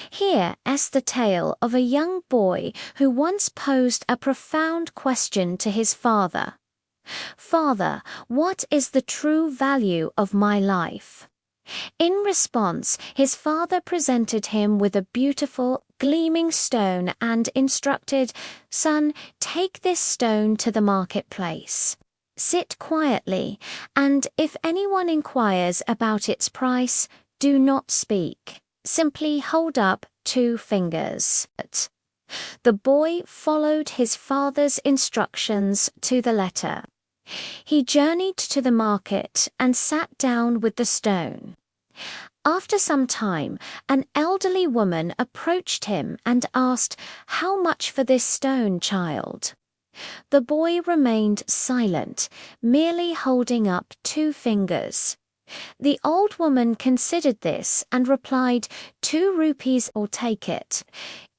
Here is the tale of a young boy who once posed a profound question to his father. "Father, what is the true value of my life?" In response, his father presented him with a beautiful, gleaming stone and instructed, "Son, take this stone to the marketplace. Sit quietly, and if anyone inquires about its price, do not speak. Simply hold up 2 fingers." The boy followed his father's instructions to the letter. He journeyed to the market and sat down with the stone. After some time, an elderly woman approached him and asked, "How much for this stone, child?" The boy remained silent, merely holding up 2 fingers. The old woman considered this and replied, "2 rupees or take it.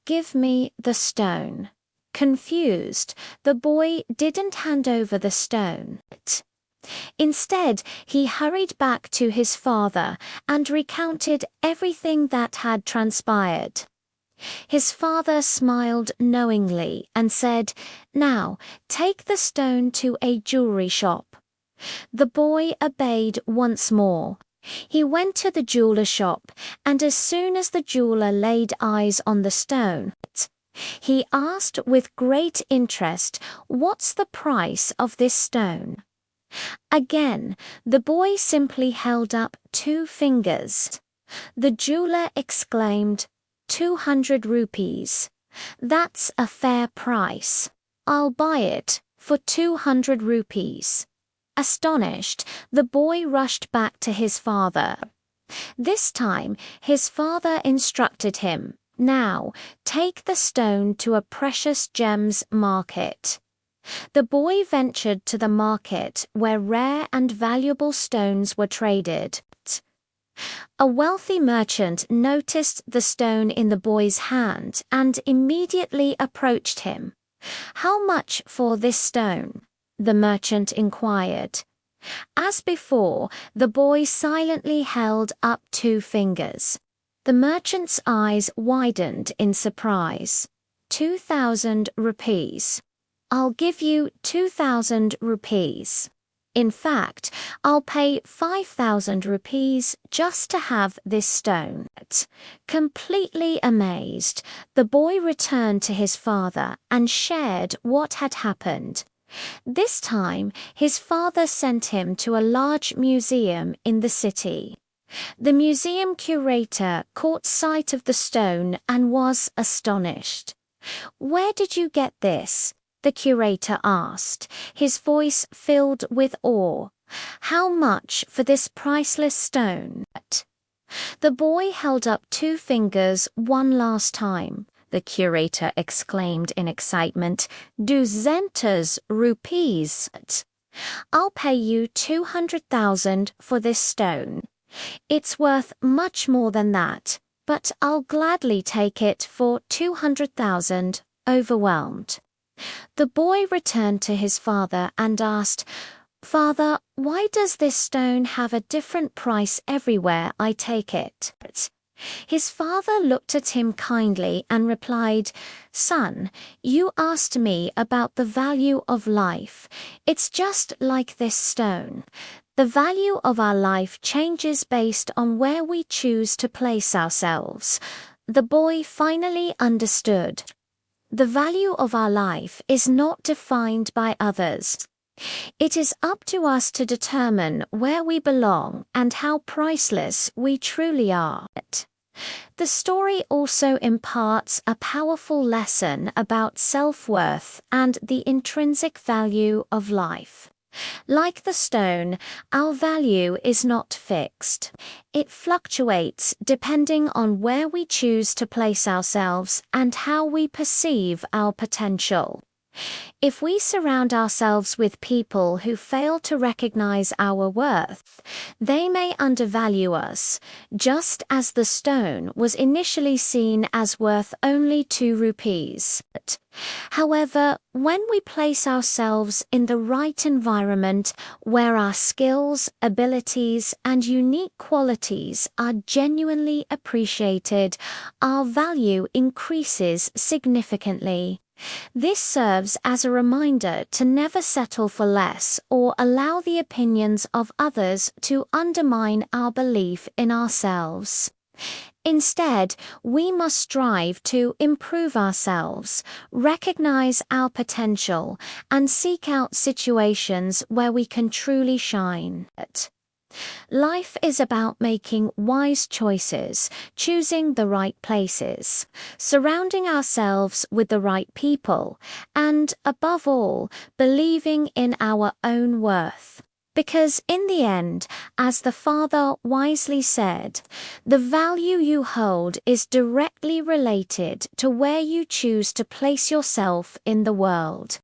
Give me the stone." Confused, the boy didn't hand over the stone. Instead, he hurried back to his father and recounted everything that had transpired. His father smiled knowingly and said, "Now, take the stone to a jewelry shop." The boy obeyed once more. He went to the jeweler shop, and as soon as the jeweler laid eyes on the stone, he asked with great interest, "What's the price of this stone?" Again, the boy simply held up 2 fingers. The jeweler exclaimed, "200 rupees. That's a fair price. I'll buy it for 200 rupees." Astonished, the boy rushed back to his father. This time, his father instructed him, "Now, take the stone to a precious gems market." The boy ventured to the market where rare and valuable stones were traded. A wealthy merchant noticed the stone in the boy's hand and immediately approached him. "How much for this stone?" the merchant inquired. As before, the boy silently held up 2 fingers. The merchant's eyes widened in surprise. 2,000 rupees. "I'll give you 2,000 rupees. In fact, I'll pay 5,000 rupees just to have this stone." Completely amazed, the boy returned to his father and shared what had happened. This time, his father sent him to a large museum in the city. The museum curator caught sight of the stone and was astonished. "Where did you get this?" the curator asked, his voice filled with awe. "How much for this priceless stone?" The boy held up 2 fingers one last time. The curator exclaimed in excitement, "200 rupees. I'll pay you 200,000 for this stone. It's worth much more than that, but I'll gladly take it for 200,000, overwhelmed." The boy returned to his father and asked, "Father, why does this stone have a different price everywhere I take it?" His father looked at him kindly and replied, "Son, you asked me about the value of life. It's just like this stone. The value of our life changes based on where we choose to place ourselves." The boy finally understood. The value of our life is not defined by others. It is up to us to determine where we belong and how priceless we truly are. The story also imparts a powerful lesson about self-worth and the intrinsic value of life. Like the stone, our value is not fixed. It fluctuates depending on where we choose to place ourselves and how we perceive our potential. If we surround ourselves with people who fail to recognize our worth, they may undervalue us, just as the stone was initially seen as worth only 2 rupees. However, when we place ourselves in the right environment where our skills, abilities, and unique qualities are genuinely appreciated, our value increases significantly. This serves as a reminder to never settle for less or allow the opinions of others to undermine our belief in ourselves. Instead, we must strive to improve ourselves, recognize our potential, and seek out situations where we can truly shine. Life is about making wise choices, choosing the right places, surrounding ourselves with the right people, and, above all, believing in our own worth. Because in the end, as the Father wisely said, the value you hold is directly related to where you choose to place yourself in the world.